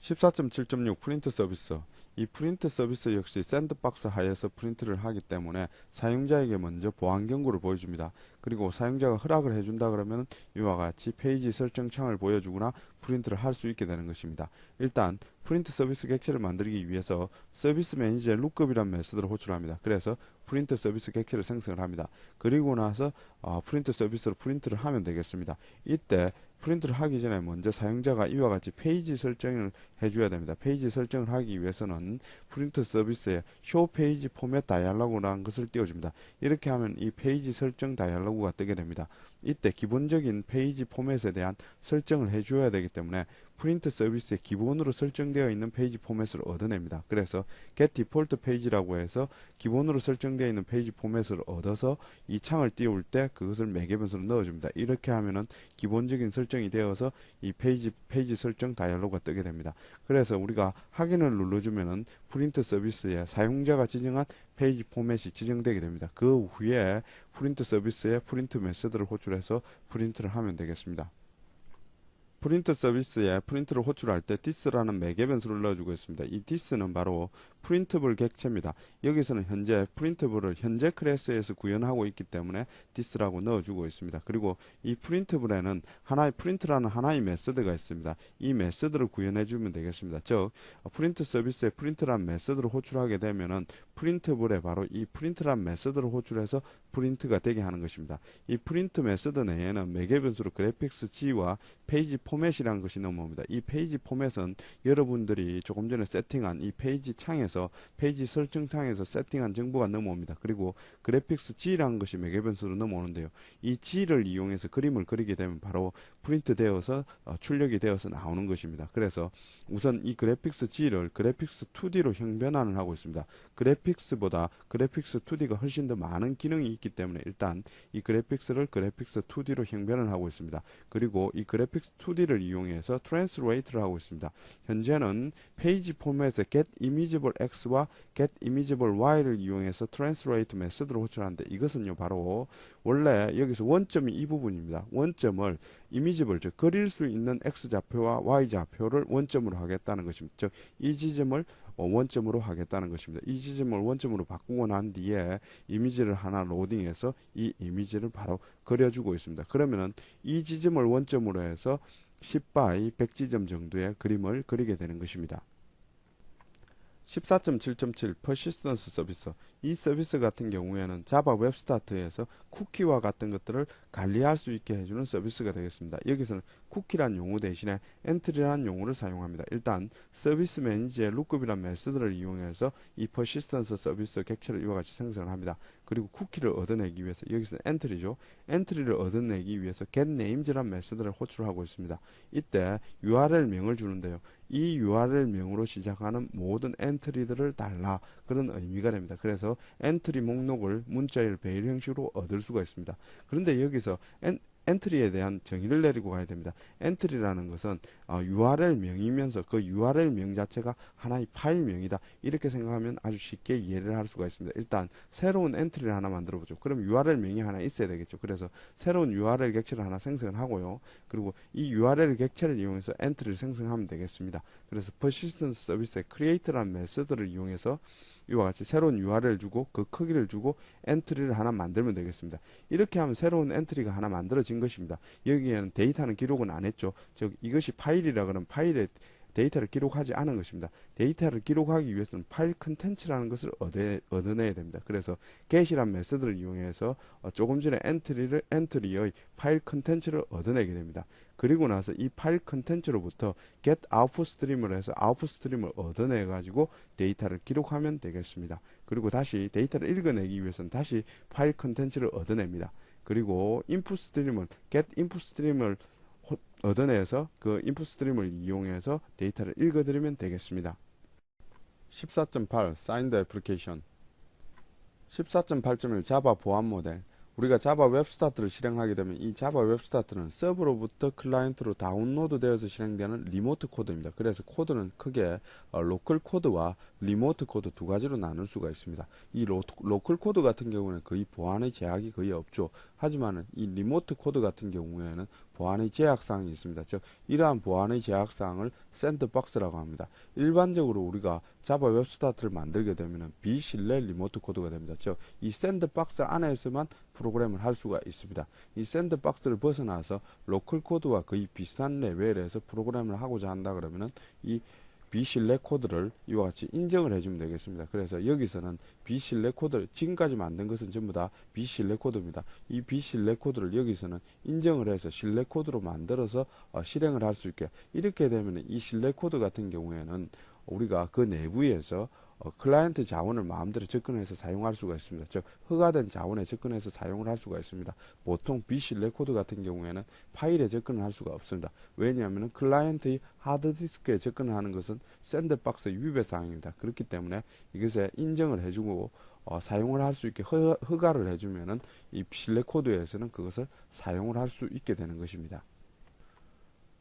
14.7.6 프린트 서비스. 이 프린트 서비스 역시 샌드박스 하에서 프린트를 하기 때문에 사용자에게 먼저 보안 경고를 보여줍니다. 그리고 사용자가 허락을 해준다 그러면 이와 같이 페이지 설정 창을 보여주거나 프린트를 할 수 있게 되는 것입니다. 일단 프린트 서비스 객체를 만들기 위해서 서비스 매니저의 룩업이라는 메서드를 호출합니다. 그래서 프린트 서비스 객체를 생성을 합니다. 그리고 나서 프린트 서비스로 프린트를 하면 되겠습니다. 이때 프린트를 하기 전에 먼저 사용자가 이와 같이 페이지 설정을 해줘야 됩니다. 페이지 설정을 하기 위해서는 프린트 서비스에 쇼 페이지 포맷 다이얼로그라는 것을 띄워줍니다. 이렇게 하면 이 페이지 설정 다이얼로그가 뜨게 됩니다. 이때 기본적인 페이지 포맷에 대한 설정을 해줘야 되기 때문에 프린트 서비스에 기본으로 설정되어 있는 페이지 포맷을 얻어냅니다. 그래서 get default page라고 해서 기본으로 설정되어 있는 페이지 포맷을 얻어서 이 창을 띄울 때 그것을 매개 변수로 넣어줍니다. 이렇게 하면은 기본적인 설정이 되어서 이 페이지 설정 다이얼로그가 뜨게 됩니다. 그래서 우리가 확인을 눌러주면은 프린트 서비스에 사용자가 지정한 페이지 포맷이 지정되게 됩니다. 그 후에 프린트 서비스에 프린트 메서드를 호출해서 프린트를 하면 되겠습니다. 프린트 서비스에 프린트를 호출할 때 this라는 매개 변수를 넣어주고 있습니다. 이 this는 바로 프린트블 객체입니다. 여기서는 현재 프린트블을 현재 클래스에서 구현하고 있기 때문에 this라고 넣어주고 있습니다. 그리고 이 프린트블에는 하나의 프린트라는 하나의 메서드가 있습니다. 이 메서드를 구현해주면 되겠습니다. 즉 프린트 서비스에 프린트라는 메서드를 호출하게 되면은 프린트블에 바로 이 프린트라는 메서드를 호출해서 프린트가 되게 하는 것입니다. 이 프린트 메서드 내에는 매개 변수로 그래픽스 G와 페이지 포맷이라는 것이 넘어옵니다. 이 페이지 포맷은 여러분들이 조금 전에 세팅한 이 페이지 창에서 페이지 설정 창에서 세팅한 정보가 넘어옵니다. 그리고 그래픽스 G라는 것이 매개 변수로 넘어오는데요. 이 G를 이용해서 그림을 그리게 되면 바로 프린트 되어서 출력이 되어서 나오는 것입니다. 그래서 우선 이 그래픽스 G를 그래픽스 2D로 형변환을 하고 있습니다. 그래픽스보다 그래픽스 2D가 훨씬 더 많은 기능이 있기 때문에 일단 이 그래픽스를 그래픽스 2D로 형변을 하고 있습니다. 그리고 이 그래픽스 2D를 이용해서 트랜스레이트를 하고 있습니다. 현재는 페이지 포맷의 get imageable x와 get imageable y를 이용해서 트랜스레이트 메서드를 호출하는데 이것은요 바로 원래 여기서 원점이 이 부분입니다. 원점을 이미지블 즉 그릴 수 있는 x좌표와 y좌표를 원점으로 하겠다는 것입니다. 즉 이 지점을 원점으로 하겠다는 것입니다. 이 지점을 원점으로 바꾸고 난 뒤에 이미지를 하나 로딩해서 이 이미지를 바로 그려주고 있습니다. 그러면은 이 지점을 원점으로 해서 10by 100지점 정도의 그림을 그리게 되는 것입니다. 14.7.7 퍼시스턴스 서비스. 이 서비스 같은 경우에는 자바 웹스타트에서 쿠키와 같은 것들을 관리할 수 있게 해주는 서비스가 되겠습니다. 여기서는 쿠키란 용어 대신에 엔트리라는 용어를 사용합니다. 일단 서비스 매니저의 룩업이라는 메서드를 이용해서 이 퍼시스턴스 서비스 객체를 이와 같이 생성을 합니다. 그리고 쿠키를 얻어내기 위해서 여기서는 엔트리죠. 엔트리를 얻어내기 위해서 getNames라는 메서드를 호출하고 있습니다. 이때 URL 명을 주는데요. 이 URL 명으로 시작하는 모든 엔트리들을 달라 그런 의미가 됩니다. 그래서 엔트리 목록을 문자열 베일 형식으로 얻을 수가 있습니다. 그런데 여기서 엔트리에 대한 정의를 내리고 가야 됩니다. 엔트리라는 것은 URL 명이면서 그 URL 명 자체가 하나의 파일명이다. 이렇게 생각하면 아주 쉽게 이해를 할 수가 있습니다. 일단 새로운 엔트리를 하나 만들어 보죠. 그럼 URL 명이 하나 있어야 되겠죠. 그래서 새로운 URL 객체를 하나 생성을 하고요. 그리고 이 URL 객체를 이용해서 엔트리를 생성하면 되겠습니다. 그래서 persistence 서비스의 create라는 메서드를 이용해서 이와 같이 새로운 URL을 주고 그 크기를 주고 엔트리를 하나 만들면 되겠습니다. 이렇게 하면 새로운 엔트리가 하나 만들어진 것입니다. 여기에는 데이터는 기록은 안 했죠. 즉 이것이 파일이라 그러면 파일에 데이터를 기록하지 않은 것입니다. 데이터를 기록하기 위해서는 파일 컨텐츠라는 것을 얻어내야 됩니다. 그래서 get이라는 메서드를 이용해서 조금 전에 엔트리의 파일 컨텐츠를 얻어내게 됩니다. 그리고 나서 이 파일 컨텐츠로부터 get output stream을 해서 output stream을 얻어내 가지고 데이터를 기록하면 되겠습니다. 그리고 다시 데이터를 읽어내기 위해서는 다시 파일 컨텐츠를 얻어냅니다. 그리고 input stream은 get input stream을 얻어내서 그 인풋 스트림을 이용해서 데이터를 읽어드리면 되겠습니다. 14.8 사인드 애플리케이션 14.8.1 자바 보안 모델. 우리가 자바 웹스타트를 실행하게 되면 이 자바 웹스타트는 서버로부터 클라이언트로 다운로드 되어서 실행되는 리모트 코드입니다. 그래서 코드는 크게 로컬 코드와 리모트 코드 두 가지로 나눌 수가 있습니다. 이 로컬 코드 같은 경우는 거의 보안의 제약이 거의 없죠. 하지만 이 리모트 코드 같은 경우에는 보안의 제약사항이 있습니다. 즉 이러한 보안의 제약사항을 샌드박스라고 합니다. 일반적으로 우리가 자바 웹스타트를 만들게 되면 비실내 리모트 코드가 됩니다. 즉 이 샌드박스 안에서만 프로그램을 할 수가 있습니다. 이 샌드박스를 벗어나서 로컬 코드와 거의 비슷한 레벨에서 프로그램을 하고자 한다 그러면은 이 비실내 코드를 이와 같이 인정을 해주면 되겠습니다. 그래서 여기서는 비실내 코드를 지금까지 만든 것은 전부 다 비실내 코드입니다. 이 비실내 코드를 여기서는 인정을 해서 실내 코드로 만들어서 실행을 할 수 있게, 이렇게 되면 이 실내 코드 같은 경우에는 우리가 그 내부에서 클라이언트 자원을 마음대로 접근해서 사용할 수가 있습니다. 즉 허가된 자원에 접근해서 사용을 할 수가 있습니다. 보통 비실내 코드 같은 경우에는 파일에 접근을 할 수가 없습니다. 왜냐하면 클라이언트의 하드디스크에 접근을 하는 것은 샌드박스 위배 사항입니다. 그렇기 때문에 이것에 인정을 해주고 사용을 할 수 있게 허가를 해주면은 이 실내 코드에서는 그것을 사용을 할 수 있게 되는 것입니다.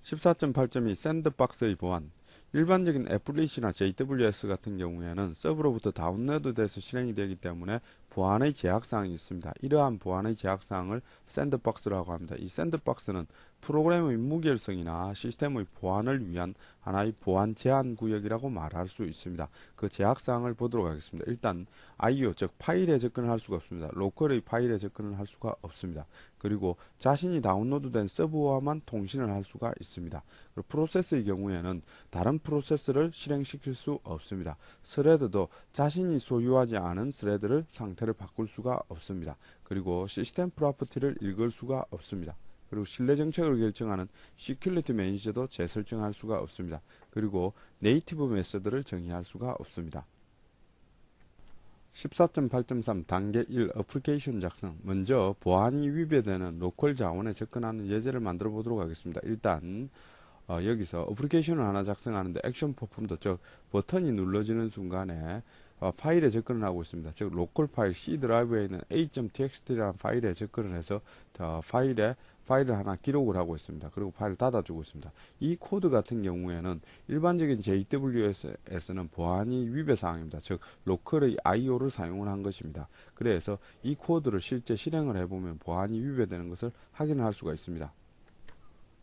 14.8.2 샌드박스의 보안. 일반적인 애플릿이나 JWS 같은 경우에는 서버로부터 다운로드돼서 실행이 되기 때문에 보안의 제약사항이 있습니다. 이러한 보안의 제약사항을 샌드박스라고 합니다. 이 샌드박스는 프로그램의 무결성이나 시스템의 보안을 위한 하나의 보안 제한 구역이라고 말할 수 있습니다. 그 제약사항을 보도록 하겠습니다. 일단 IO, 즉 파일에 접근을 할 수가 없습니다. 로컬의 파일에 접근을 할 수가 없습니다. 그리고 자신이 다운로드된 서버와만 통신을 할 수가 있습니다. 그리고 프로세스의 경우에는 다른 프로세스를 실행시킬 수 없습니다. 스레드도 자신이 소유하지 않은 스레드를 상태를 바꿀 수가 없습니다. 그리고 시스템 프로퍼티를 읽을 수가 없습니다. 그리고 실내 정책을 결정하는 시큐리티 매니저도 재설정할 수가 없습니다. 그리고 네이티브 메서드를 정의할 수가 없습니다. 14.8.3 단계 1 어플리케이션 작성. 먼저 보안이 위배되는 로컬 자원에 접근하는 예제를 만들어 보도록 하겠습니다. 일단 여기서 어플리케이션을 하나 작성하는데 액션 퍼폼도, 즉 버튼이 눌러지는 순간에 파일에 접근을 하고 있습니다. 즉 로컬 파일 C 드라이브에 있는 a.txt라는 파일에 접근을 해서 파일을 하나 기록을 하고 있습니다. 그리고 파일을 닫아주고 있습니다. 이 코드 같은 경우에는 일반적인 JWS에서는 보안이 위배 사항입니다. 즉 로컬의 IO를 사용을 한 것입니다. 그래서 이 코드를 실제 실행을 해보면 보안이 위배되는 것을 확인할 수가 있습니다.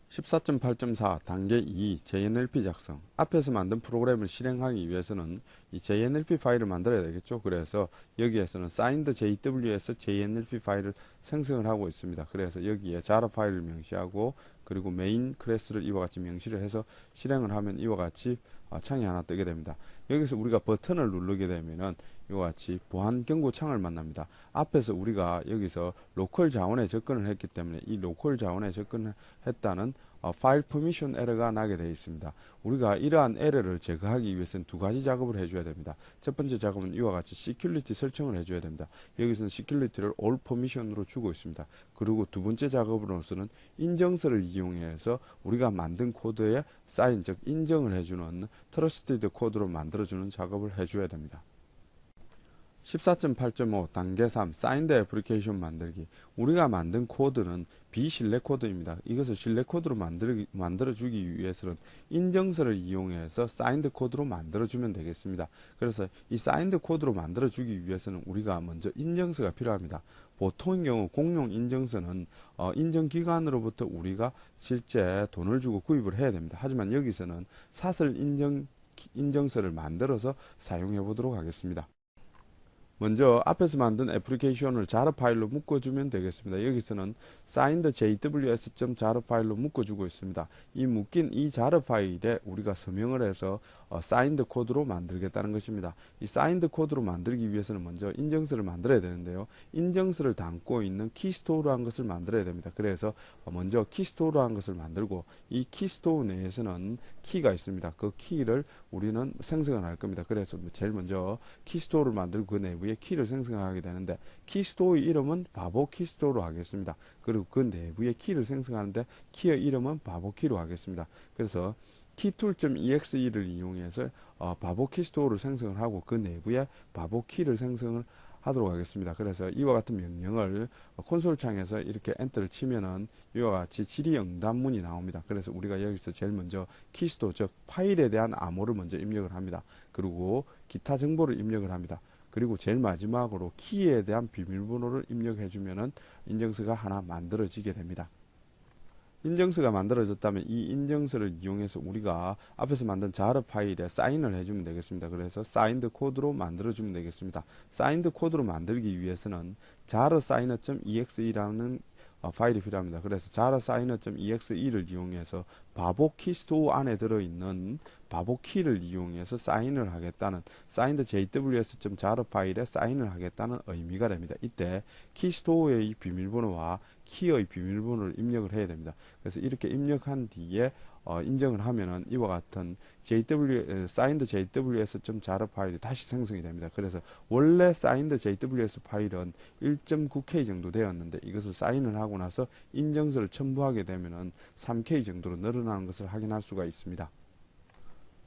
14.8.4 단계 2 JNLP 작성. 앞에서 만든 프로그램을 실행하기 위해서는 이 JNLP 파일을 만들어야 되겠죠. 그래서 여기에서는 signed JWS JNLP 파일을 생성을 하고 있습니다. 그래서 여기에 jar 파일을 명시하고 그리고 메인 클래스를 이와 같이 명시를 해서 실행을 하면 이와 같이 창이 하나 뜨게 됩니다. 여기서 우리가 버튼을 누르게 되면은 이와 같이 보안 경고 창을 만납니다. 앞에서 우리가 여기서 로컬 자원에 접근을 했기 때문에 이 로컬 자원에 접근했다는 파일 퍼미션 에러가 나게 되어 있습니다. 우리가 이러한 에러를 제거하기 위해서는 두 가지 작업을 해줘야 됩니다. 첫 번째 작업은 이와 같이 시큐리티 설정을 해줘야 됩니다. 여기서는 시큐리티를 all permission으로 주고 있습니다. 그리고 두 번째 작업으로서는 인정서를 이용해서 우리가 만든 코드에 사인, 즉 인정을 해주는 트러스티드 코드로 만들어주는 작업을 해줘야 됩니다. 14.8.5 단계 3 사인드 애플리케이션 만들기. 우리가 만든 코드는 비실내 코드입니다. 이것을 실내 코드로 만들어주기 위해서는 인정서를 이용해서 사인드 코드로 만들어주면 되겠습니다. 그래서 이 사인드 코드로 만들어주기 위해서는 우리가 먼저 인정서가 필요합니다. 보통의 경우 공용 인정서는 인정기관으로부터 우리가 실제 돈을 주고 구입을 해야 됩니다. 하지만 여기서는 사설 인정서를 만들어서 사용해 보도록 하겠습니다. 먼저 앞에서 만든 애플리케이션을 jar 파일로 묶어주면 되겠습니다. 여기서는 signed jws.jar 파일로 묶어주고 있습니다. 이 묶인 이 jar 파일에 우리가 서명을 해서 signed 코드로 만들겠다는 것입니다. 이 signed 코드로 만들기 위해서는 먼저 인정서를 만들어야 되는데요. 인정서를 담고 있는 키스토어라는 것을 만들어야 됩니다. 그래서 먼저 키스토어라는 것을 만들고 이 키스토어 내에서는 키가 있습니다. 그 키를 우리는 생성을 할 겁니다. 그래서 제일 먼저 키스토어를 만들고 그 내부에 키를 생성하게 되는데 키스토어의 이름은 바보 키스토어로 하겠습니다. 그리고 그 내부에 키를 생성하는데 키의 이름은 바보 키로 하겠습니다. 그래서 keytool.exe를 이용해서 바보 키스토어를 생성을 하고 그 내부에 바보 키를 생성을 하도록 하겠습니다. 그래서 이와 같은 명령을 콘솔 창에서 이렇게 엔터를 치면은 이와 같이 질의응답문이 나옵니다. 그래서 우리가 여기서 제일 먼저 키스토, 즉 파일에 대한 암호를 먼저 입력을 합니다. 그리고 기타 정보를 입력을 합니다. 그리고 제일 마지막으로 키에 대한 비밀번호를 입력해 주면은 인증서가 하나 만들어지게 됩니다. 인증서가 만들어졌다면 이 인증서를 이용해서 우리가 앞에서 만든 자르 파일에 사인을 해주면 되겠습니다. 그래서 사인드 코드로 만들어주면 되겠습니다. 사인드 코드로 만들기 위해서는 자르 사이너.exe라는 파일이 필요합니다. 그래서 자르 사이너.exe를 이용해서 바보 키스토어 안에 들어있는 바보 키를 이용해서 사인을 하겠다는 signed jws.jar 파일에 사인을 하겠다는 의미가 됩니다. 이때 키스토어의 비밀번호와 키의 비밀번호를 입력을 해야 됩니다. 그래서 이렇게 입력한 뒤에 인정을 하면은 이와 같은 signed jws.jar 파일이 다시 생성이 됩니다. 그래서 원래 signed jws 파일은 1.9K 정도 되었는데 이것을 사인을 하고 나서 인증서를 첨부하게 되면은 3K 정도로 늘어나는 것을 확인할 수가 있습니다.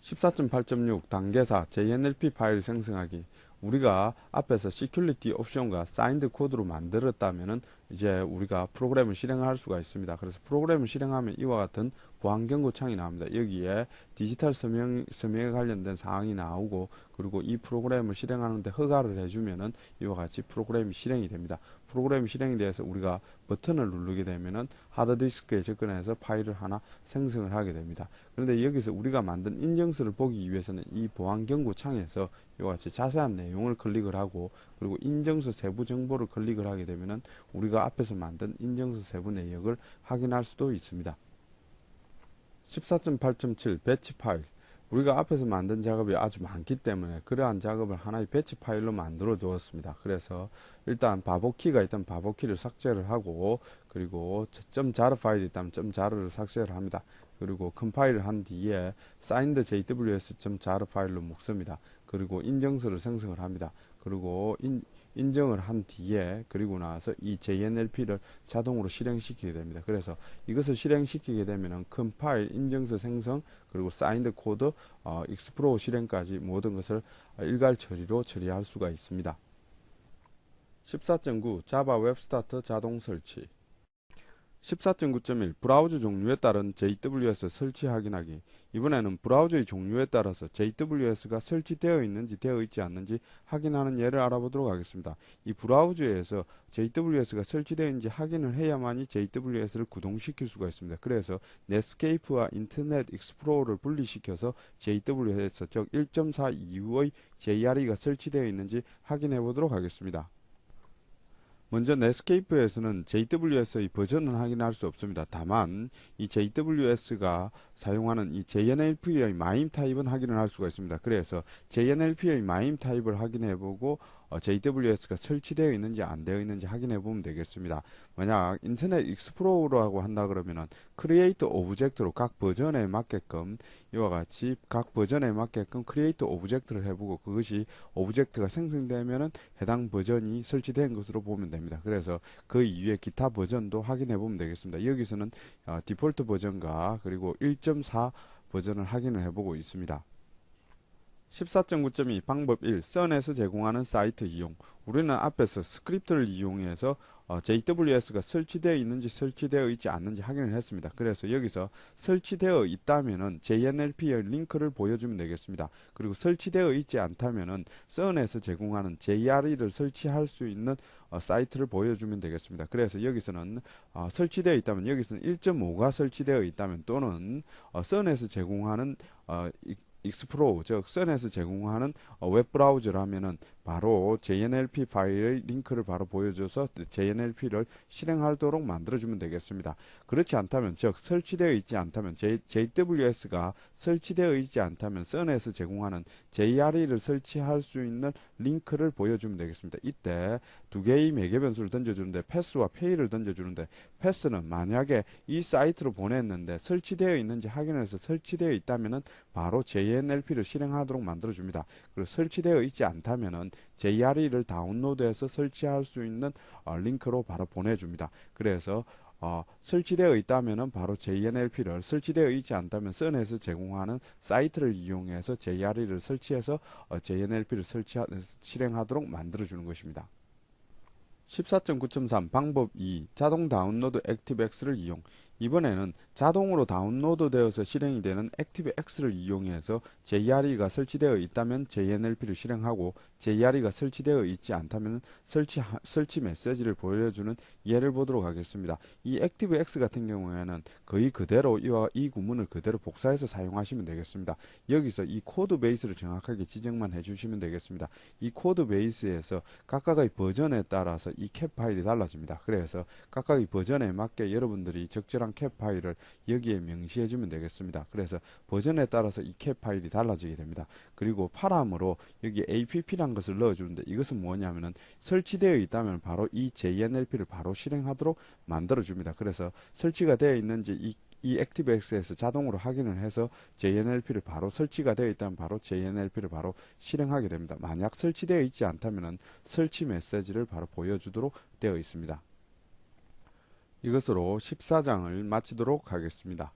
14.8.6 단계사 JNLP 파일 생성하기. 우리가 앞에서 Security 옵션과 Signed 코드로 만들었다면은 이제 우리가 프로그램을 실행할 수가 있습니다. 그래서 프로그램을 실행하면 이와 같은 보안 경고 창이 나옵니다. 여기에 디지털 서명에 관련된 사항이 나오고 그리고 이 프로그램을 실행하는데 허가를 해주면은 이와 같이 프로그램이 실행이 됩니다. 프로그램이 실행이 돼서 우리가 버튼을 누르게 되면은 하드디스크에 접근해서 파일을 하나 생성을 하게 됩니다. 그런데 여기서 우리가 만든 인증서를 보기 위해서는 이 보안 경고 창에서 이와 같이 자세한 내용을 클릭을 하고 그리고 인증서 세부 정보를 클릭을 하게 되면은 우리가 앞에서 만든 인증서 세부 내역을 확인할 수도 있습니다. 14.8.7 배치 파일. 우리가 앞에서 만든 작업이 아주 많기 때문에 그러한 작업을 하나의 배치 파일로 만들어 두었습니다. 그래서 일단 바보키가 있다면 바보키를 삭제를 하고 그리고 .jar 파일이 있다면 .jar를 삭제를 합니다. 그리고 컴파일을 한 뒤에 signed jws.jar 파일로 묶습니다. 그리고 인증서를 생성을 합니다. 그리고 인정을 한 뒤에 그리고 나서 이 JNLP를 자동으로 실행시키게 됩니다. 그래서 이것을 실행시키게 되면은 컴파일, 인증서 생성, 그리고 사인드 코드, 익스플로어 실행까지 모든 것을 일괄 처리로 처리할 수가 있습니다. 14.9 자바 웹스타트 자동 설치. 14.9.1 브라우저 종류에 따른 JWS 설치 확인하기. 이번에는 브라우저의 종류에 따라서 JWS가 설치되어 있는지 되어 있지 않는지 확인하는 예를 알아보도록 하겠습니다. 이 브라우저에서 JWS가 설치되어 있는지 확인을 해야만이 JWS를 구동시킬 수가 있습니다. 그래서 넷스케이프와 인터넷 익스플로러를 분리시켜서 JWS 즉 1.4 이후의 JRE가 설치되어 있는지 확인해 보도록 하겠습니다. 먼저 넷스케이프에서는 JWS의 버전은 확인할 수 없습니다. 다만 이 JWS가 사용하는 이 JNLP의 마임 타입은 확인을 할 수가 있습니다. 그래서 JNLP의 마임 타입을 확인해 보고 JWS가 설치되어 있는지 안 되어 있는지 확인해 보면 되겠습니다. 만약 인터넷 익스플로러라고 한다 그러면은 크리에이트 오브젝트로 각 버전에 맞게끔 이와 같이 각 버전에 맞게끔 크리에이트 오브젝트를 해보고 그것이 오브젝트가 생성되면은 해당 버전이 설치된 것으로 보면 됩니다. 그래서 그 이후에 기타 버전도 확인해 보면 되겠습니다. 여기서는 디폴트 버전과 그리고 1.4 버전을 확인을 해보고 있습니다. 14.9.2 방법 1 써넷에서 제공하는 사이트 이용. 우리는 앞에서 스크립트를 이용해서 JWS가 설치되어 있는지 설치되어 있지 않는지 확인을 했습니다. 그래서 여기서 설치되어 있다면은 JNLP의 링크를 보여주면 되겠습니다. 그리고 설치되어 있지 않다면은 써넷에서 제공하는 JRE를 설치할 수 있는 사이트를 보여주면 되겠습니다. 그래서 여기서는 설치되어 있다면 여기서는 1.5가 설치되어 있다면 또는 써넷에서 제공하는 익스플로어 즉 써넷에서 제공하는 웹브라우저라면은 바로 JNLP 파일의 링크를 바로 보여줘서 JNLP를 실행하도록 만들어주면 되겠습니다. 그렇지 않다면 즉 설치되어 있지 않다면 JWS가 설치되어 있지 않다면 써넷에서 제공하는 JRE를 설치할 수 있는 링크를 보여주면 되겠습니다. 이때 두 개의 매개 변수를 던져주는데 패스와 페이를 던져주는데 패스는 만약에 이 사이트로 보냈는데 설치되어 있는지 확인해서 설치되어 있다면은 바로 JNLP를 실행하도록 만들어줍니다. 그리고 설치되어 있지 않다면은 JRE를 다운로드해서 설치할 수 있는 링크로 바로 보내줍니다. 그래서 설치되어 있다면 바로 JNLP를, 설치되어 있지 않다면 선에서 제공하는 사이트를 이용해서 JRE를 설치해서 JNLP를 실행하도록 만들어주는 것입니다. 14.9.3 방법 2 자동 다운로드 액티브X를 이용. 이번에는 자동으로 다운로드 되어서 실행이 되는 액티브X를 이용해서 JRE가 설치되어 있다면 JNLP를 실행하고 JRE가 설치되어 있지 않다면 설치 메시지를 보여주는 예를 보도록 하겠습니다. 이 액티브X 같은 경우에는 거의 그대로 이 구문을 그대로 복사해서 사용하시면 되겠습니다. 여기서 이 코드 베이스를 정확하게 지정만 해주시면 되겠습니다. 이 코드 베이스에서 각각의 버전에 따라서 이 캡 파일이 달라집니다. 그래서 각각의 버전에 맞게 여러분들이 적절한 캡 파일을 여기에 명시해 주면 되겠습니다. 그래서 버전에 따라서 이 캡 파일이 달라지게 됩니다. 그리고 파람으로 여기 app란 것을 넣어주는데 이것은 뭐냐면은 설치되어 있다면 바로 이 JNLP를 바로 실행하도록 만들어 줍니다. 그래서 설치가 되어 있는지 이 액티브X에서 자동으로 확인을 해서 JNLP를 바로 설치가 되어 있다면 바로 JNLP를 바로 실행하게 됩니다. 만약 설치되어 있지 않다면 설치 메시지를 바로 보여주도록 되어 있습니다. 이것으로 14장을 마치도록 하겠습니다.